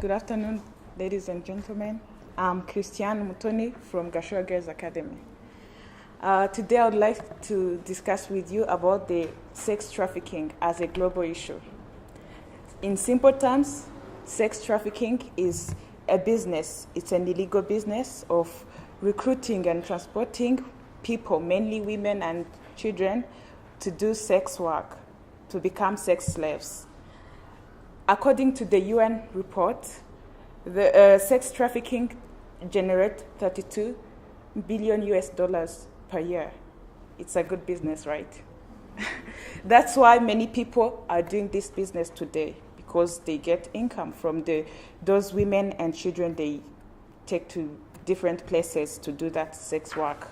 Good afternoon, ladies and gentlemen. I'm Christiane Umutoni from Gashua Girls Academy. Today I would like to discuss with you about the sex trafficking as a global issue. In simple terms, sex trafficking is a business. It's an illegal business of recruiting and transporting people, mainly women and children, to do sex work, to become sex slaves. According to the UN report, the sex trafficking generates 32 billion US dollars per year. It's a good business, right? That's why many people are doing this business today, because they get income from those women and children they take to different places to do that sex work.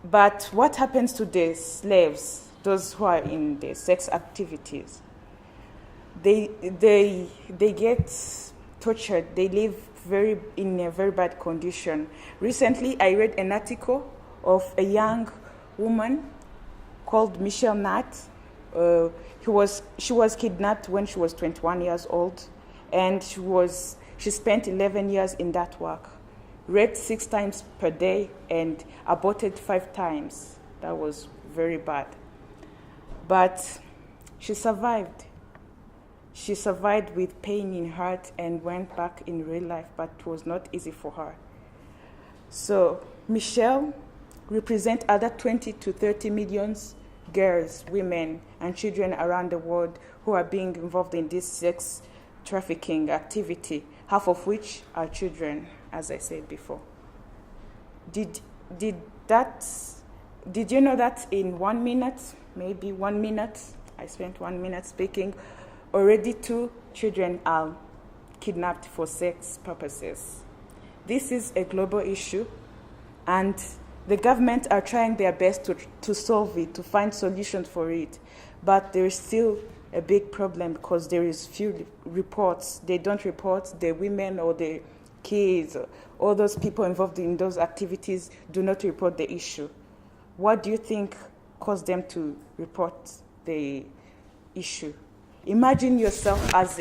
But what happens to the slaves, those who are in the sex activities? They get tortured. They live in a very bad condition. Recently, I read an article of a young woman called Michelle Nat. She was kidnapped when she was 21 years old, and she spent 11 years in that work, raped 6 times per day, and aborted 5 times. That was very bad. But she survived. She survived with pain in heart and went back in real life, but it was not easy for her. So Michelle represents other 20 to 30 million girls, women, and children around the world who are being involved in this sex trafficking activity, half of which are children, as I said before. Did you know that in 1 minute, maybe 1 minute, I spent 1 minute speaking, already 2 children are kidnapped for sex purposes. This is a global issue, and the government are trying their best to solve it, to find solutions for it. But there is still a big problem because there is few reports. They don't report the women or the kids, all those people involved in those activities do not report the issue. What do you think caused them to report the issue? Imagine yourself as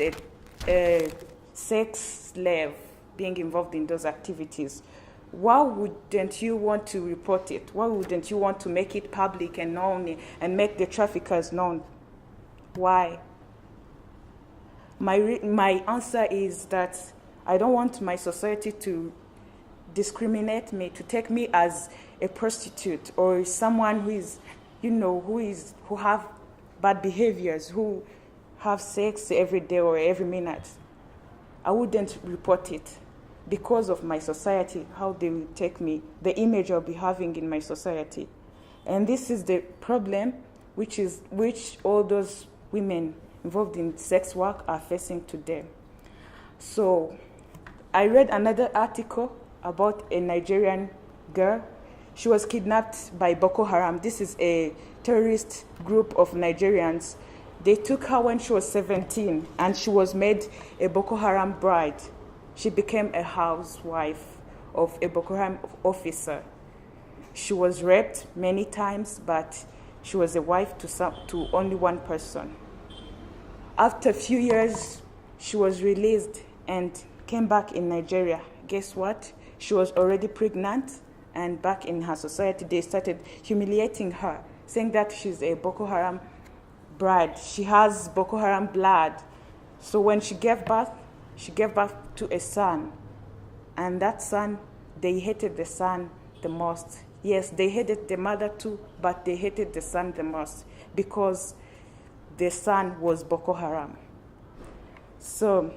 a sex slave being involved in those activities. Why wouldn't you want to report it? Why wouldn't you want to make it public and known and make the traffickers known? Why? My answer is that I don't want my society to discriminate me, to take me as a prostitute or someone who have bad behaviors, who have sex every day or every minute. I wouldn't report it because of my society, how they will take me, the image I'll be having in my society. And this is the problem which all those women involved in sex work are facing today. So I read another article about a Nigerian girl. She was kidnapped by Boko Haram. This is a terrorist group of Nigerians. They took her when she was 17, and she was made a Boko Haram bride. She became a housewife of a Boko Haram officer. She was raped many times, but she was a wife to only one person. After a few years, she was released and came back in Nigeria. Guess what? She was already pregnant, and back in her society, they started humiliating her, saying that she's a Boko Haram bride. She has Boko Haram blood. So when she gave birth to a son. And that son, they hated the son the most. Yes, they hated the mother too, but they hated the son the most because the son was Boko Haram. So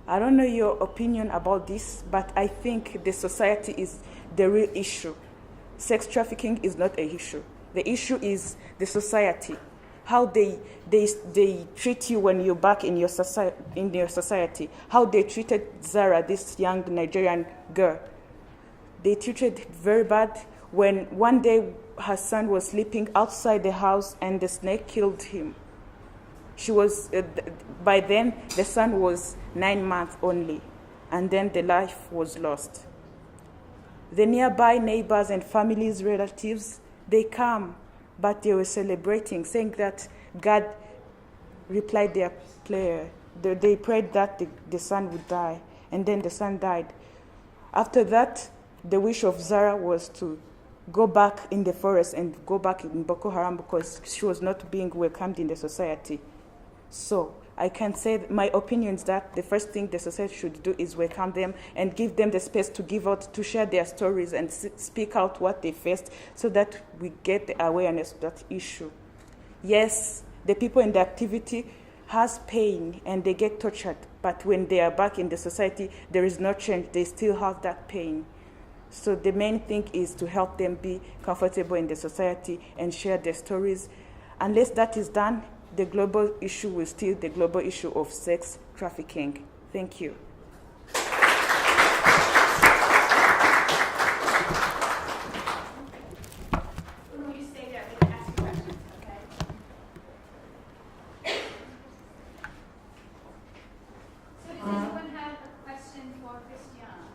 I don't know your opinion about this, but I think the society is the real issue. Sex trafficking is not an issue. The issue is the society. How they treat you when you're back in your society. How they treated Zara, this young Nigerian girl. They treated very bad when one day her son was sleeping outside the house and the snake killed him. By then the son was 9 months only, and then the life was lost. The nearby neighbors and families, relatives, they come. But they were celebrating, saying that God replied their prayer. they prayed that the son would die, and then the son died. After that, the wish of Zara was to go back in the forest and go back in Boko Haram because she was not being welcomed in the society. So I can say my opinion is that the first thing the society should do is welcome them and give them the space to give out, to share their stories and speak out what they faced so that we get the awareness of that issue. Yes, the people in the activity has pain and they get tortured, but when they are back in the society, there is no change. They still have that pain. So the main thing is to help them be comfortable in the society and share their stories. Unless that is done, the global issue will still the global issue of sex trafficking. Thank you. Will you stay there? I'm going to ask you questions, okay? So does anyone have a question for Christiane?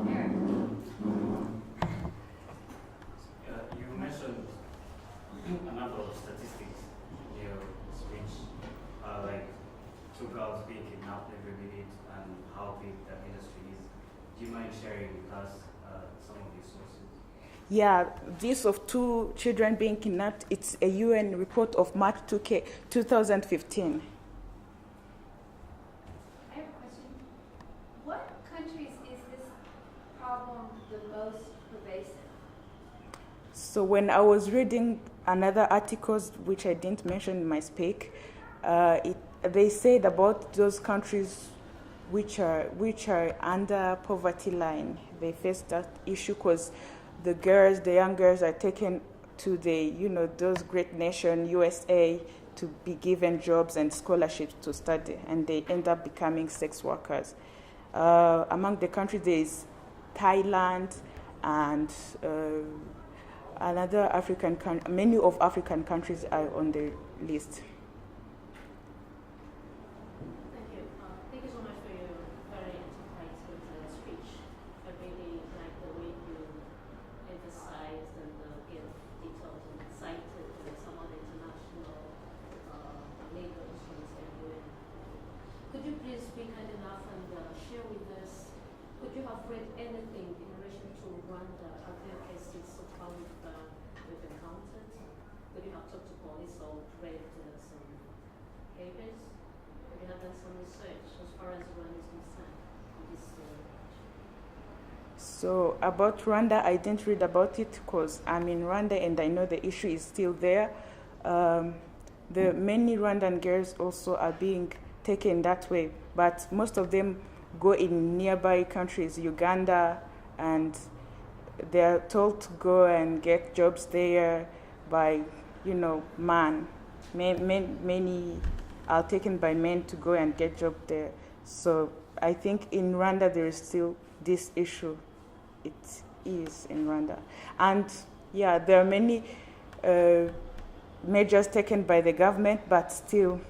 Eric? You mentioned a number of statistics in your speech, like 2 girls being kidnapped every minute and how big that industry is. Do you mind sharing with us some of these sources? Yeah, this of 2 children being kidnapped, it's a UN report of March 2015. I have a question. What countries is this problem the most pervasive? So when I was reading another articles, which I didn't mention in my speak, they said about those countries which are under poverty line. They face that issue because the young girls are taken to those great nation, USA, to be given jobs and scholarships to study, and they end up becoming sex workers. Among the countries, there is Thailand and another African country. Many of African countries are on the list. Thank you. Thank you so much for your very enterprising speech. I really like the way you emphasized and give details and cited some of the international legal instruments that you're in. Could you please be kind enough and share with us, could you have read anything in relation to Rwanda? Are there cases so far we've encountered? Could you have talked to police or read some papers? Could you have done some research as far as Rwanda is concerned? So about Rwanda, I didn't read about it because I'm in Rwanda and I know the issue is still there. The many Rwandan girls also are being taken that way, but most of them go in nearby countries, Uganda, and they are told to go and get jobs there by, man. Many are taken by men to go and get jobs there. So I think in Rwanda there is still this issue. It is in Rwanda. And yeah, there are many measures taken by the government, but still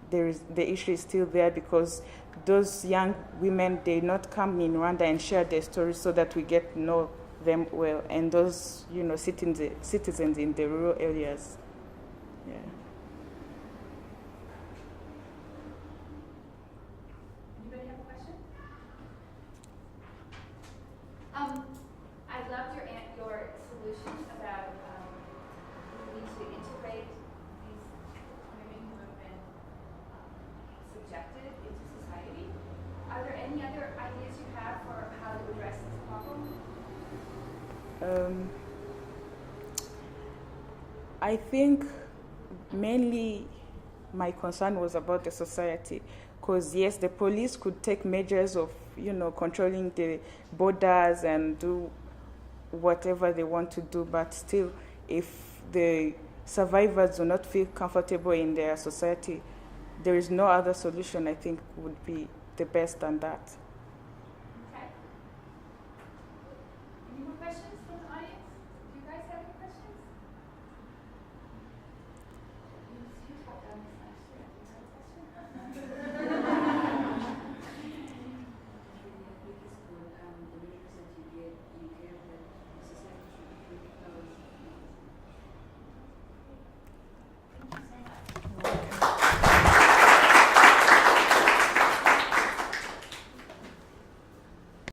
the issue is still there because those young women, they not come in Rwanda and share their stories so that we get to know them well, and those citizens in the rural areas. Yeah. Anybody have a question? I loved your solution about we need to integrate these women who have been subjected into society. Are there any other ideas you have for how to address this problem? I think mainly my concern was about the society, because yes, the police could take measures of controlling the borders and do whatever they want to do, but still, if the survivors do not feel comfortable in their society, there is no other solution I think would be the best than that.